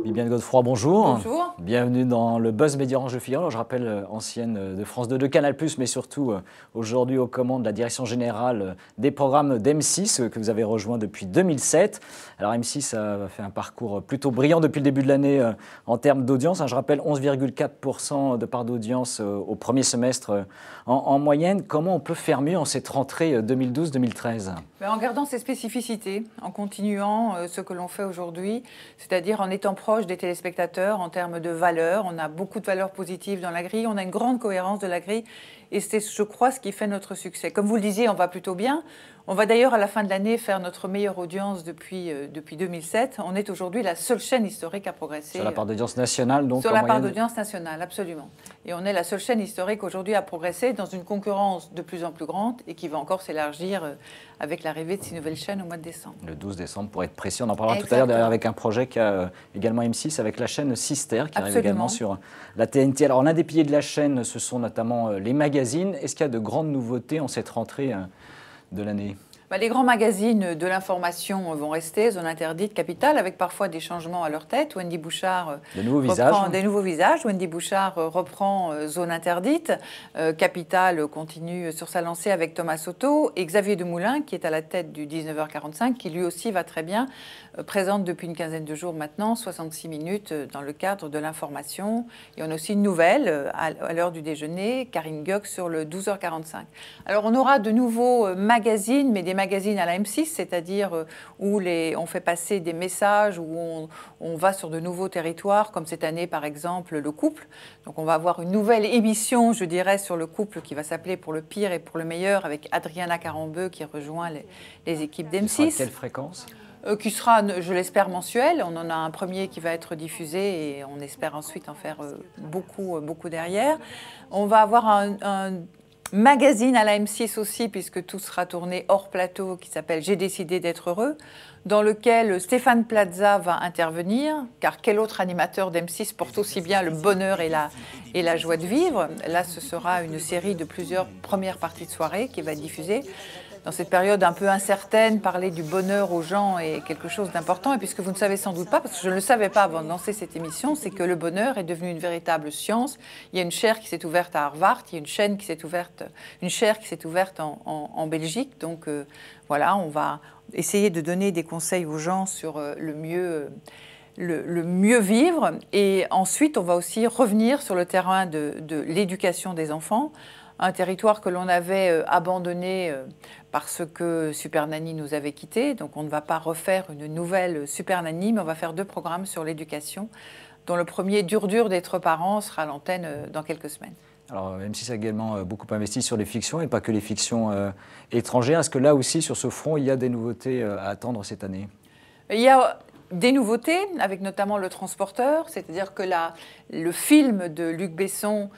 Bibiane Godefroy, bonjour. Bonjour. Bienvenue dans le Buzz Média Orange de Figaro. Alors, je rappelle, ancienne de France 2, de Canal+, mais surtout aujourd'hui aux commandes de la direction générale des programmes d'M6 que vous avez rejoint depuis 2007. Alors M6 a fait un parcours plutôt brillant depuis le début de l'année en termes d'audience. Je rappelle 11,4% de part d'audience au premier semestre en moyenne. Comment on peut faire mieux en cette rentrée 2012-2013 ? En gardant ses spécificités, en continuant ce que l'on fait aujourd'hui, c'est-à-dire en étant proche des téléspectateurs en termes de valeurs. On a beaucoup de valeurs positives dans la grille, on a une grande cohérence de la grille et c'est, je crois, ce qui fait notre succès. Comme vous le disiez, on va plutôt bien. On va d'ailleurs à la fin de l'année faire notre meilleure audience depuis 2007. On est aujourd'hui la seule chaîne historique à progresser. Sur la part d'audience nationale, donc sur la part d'audience nationale, absolument. Et on est la seule chaîne historique aujourd'hui à progresser dans une concurrence de plus en plus grande et qui va encore s'élargir avec l'arrivée de 6 nouvelles chaînes au mois de décembre. Le 12 décembre, pour être précis. On en parlera tout à l'heure avec un projet qui a également M6 avec la chaîne Sister qui arrive également sur la TNT. Alors l'un des piliers de la chaîne, ce sont notamment les magazines. Est-ce qu'il y a de grandes nouveautés en cette rentrée de l'année ? Les grands magazines de l'information vont rester, Zone Interdite, Capital, avec parfois des changements à leur tête. Wendy Bouchard reprend des nouveaux visages. Wendy Bouchard reprend Zone Interdite. Capital continue sur sa lancée avec Thomas Soto. Et Xavier Demoulin, qui est à la tête du 19h45, qui lui aussi va très bien, présente depuis une quinzaine de jours maintenant 66 minutes dans le cadre de l'information. Et on a aussi une nouvelle à l'heure du déjeuner, Karine Gueux sur le 12h45. Alors on aura de nouveaux magazines, mais des magazines à la M6, c'est-à-dire où on fait passer des messages, où on va sur de nouveaux territoires, comme cette année par exemple le couple. Donc on va avoir une nouvelle émission, je dirais, sur le couple qui va s'appeler Pour le pire et pour le meilleur, avec Adriana Carambeu qui rejoint les équipes d'M6. Quelle fréquence ? Qui sera, je l'espère, mensuel. On en a un premier qui va être diffusé et on espère ensuite en faire beaucoup derrière. On va avoir un magazine à la M6 aussi, puisque tout sera tourné hors plateau, qui s'appelle « J'ai décidé d'être heureux », dans lequel Stéphane Plaza va intervenir, car quel autre animateur d'M6 porte aussi bien le bonheur et la joie de vivre. Là, ce sera une série de plusieurs premières parties de soirée qui va être diffusée. Dans cette période un peu incertaine, parler du bonheur aux gens est quelque chose d'important. Et puisque vous ne savez sans doute pas, parce que je ne le savais pas avant de lancer cette émission, c'est que le bonheur est devenu une véritable science. Il y a une chaire qui s'est ouverte à Harvard, il y a une chaire qui s'est ouverte en Belgique. Donc voilà, on va essayer de donner des conseils aux gens sur le mieux vivre. Et ensuite, on va aussi revenir sur le terrain de l'éducation des enfants. Un territoire que l'on avait abandonné parce que Super Nanny nous avait quittés. Donc on ne va pas refaire une nouvelle Super Nanny, mais on va faire 2 programmes sur l'éducation, dont le premier, dur d'être parent, sera à l'antenne dans quelques semaines. Alors M6 a également beaucoup investi sur les fictions, et pas que les fictions étrangères. Est-ce que là aussi, sur ce front, il y a des nouveautés à attendre cette année ? Il y a des nouveautés, avec notamment Le Transporteur, c'est-à-dire que le film de Luc Besson,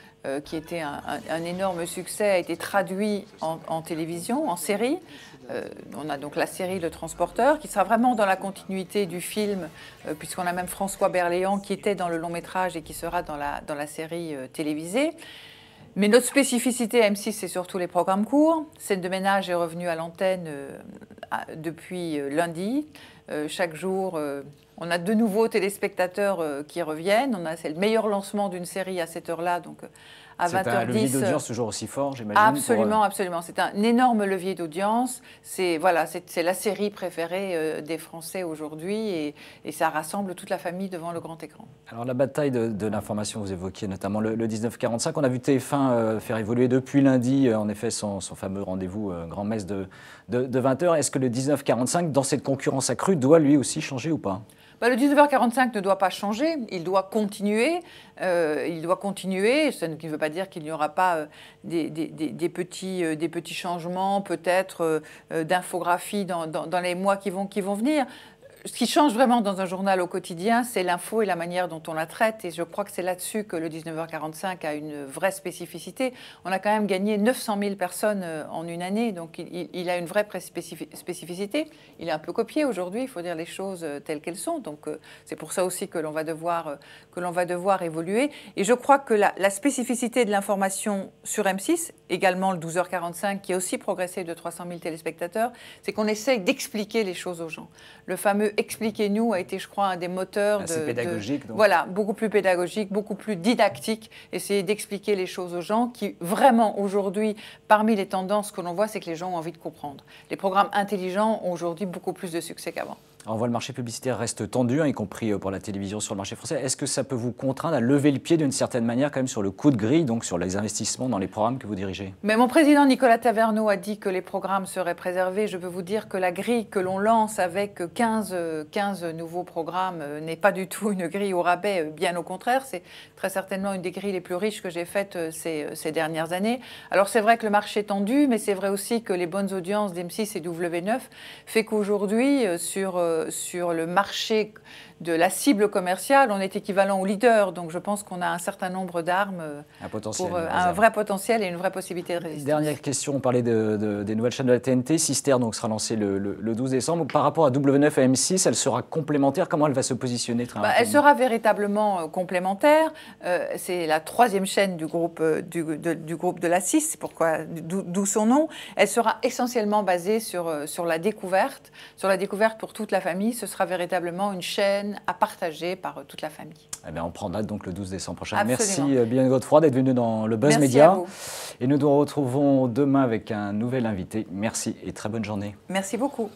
qui était un énorme succès, a été traduit en télévision, en série. On a donc la série Le Transporteur, qui sera vraiment dans la continuité du film, puisqu'on a même François Berléand qui était dans le long métrage et qui sera dans la série télévisée. Mais notre spécificité à M6, c'est surtout les programmes courts. Scène de ménage est revenue à l'antenne depuis lundi. Chaque jour, on a de nouveaux téléspectateurs qui reviennent. C'est le meilleur lancement d'une série à cette heure-là, donc à 20h10. C'est un levier d'audience toujours aussi fort, j'imagine. Absolument, absolument. C'est un énorme levier d'audience. C'est la série préférée des Français aujourd'hui et ça rassemble toute la famille devant le grand écran. Alors la bataille de l'information, vous évoquiez notamment le 19h45. On a vu TF1 faire évoluer depuis lundi, en effet, son fameux rendez-vous grand-messe de 20h. Est-ce que le 19h45, dans cette concurrence accrue, doit lui aussi changer ou pas ? Le 19h45 ne doit pas changer, il doit continuer. Ça ne veut pas dire qu'il n'y aura pas des petits changements, peut-être d'infographie dans les mois qui vont venir. Ce qui change vraiment dans un journal au quotidien, c'est l'info et la manière dont on la traite. Et je crois que c'est là-dessus que le 19h45 a une vraie spécificité. On a quand même gagné 900 000 personnes en une année, donc il a une vraie spécificité. Il est un peu copié aujourd'hui, il faut dire les choses telles qu'elles sont. Donc c'est pour ça aussi que l'on va devoir évoluer. Et je crois que la spécificité de l'information sur M6 également le 12h45 qui a aussi progressé de 300 000 téléspectateurs, c'est qu'on essaye d'expliquer les choses aux gens. Le fameux « Expliquez-nous » a été, je crois, un des moteurs pédagogique. Donc. Voilà, beaucoup plus pédagogique, beaucoup plus didactique, essayer d'expliquer les choses aux gens qui, vraiment, aujourd'hui, parmi les tendances que l'on voit, c'est que les gens ont envie de comprendre. Les programmes intelligents ont aujourd'hui beaucoup plus de succès qu'avant. On voit le marché publicitaire reste tendu, hein, y compris pour la télévision sur le marché français. Est-ce que ça peut vous contraindre à lever le pied d'une certaine manière quand même sur le coup de grille, donc sur les investissements dans les programmes que vous dirigez? Mais mon président Nicolas Taverneau a dit que les programmes seraient préservés. Je peux vous dire que la grille que l'on lance avec 15 nouveaux programmes n'est pas du tout une grille au rabais, bien au contraire. C'est très certainement une des grilles les plus riches que j'ai faites ces dernières années. Alors c'est vrai que le marché est tendu, mais c'est vrai aussi que les bonnes audiences d'M6 et W9 fait qu'aujourd'hui, sur le marché de la cible commerciale, on est équivalent au leader. Donc je pense qu'on a un certain nombre d'armes pour un vrai potentiel et une vraie possibilité de résistance. Dernière question, on parlait des nouvelles chaînes de la TNT. Sister donc, sera lancée le 12 décembre. Par rapport à W9 et M6, elle sera complémentaire. Comment elle va se positionner très rapidement? Elle sera véritablement complémentaire. C'est la troisième chaîne du groupe de la 6, d'où son nom. Elle sera essentiellement basée sur la découverte. Sur la découverte pour toute la famille, ce sera véritablement une chaîne à partager par toute la famille. Eh bien, on prend date donc le 12 décembre prochain. Absolument. Merci Bibiane Godefroy d'être venue dans le Buzz Merci Média. à vous. Et nous nous retrouvons demain avec un nouvel invité. Merci et très bonne journée. Merci beaucoup.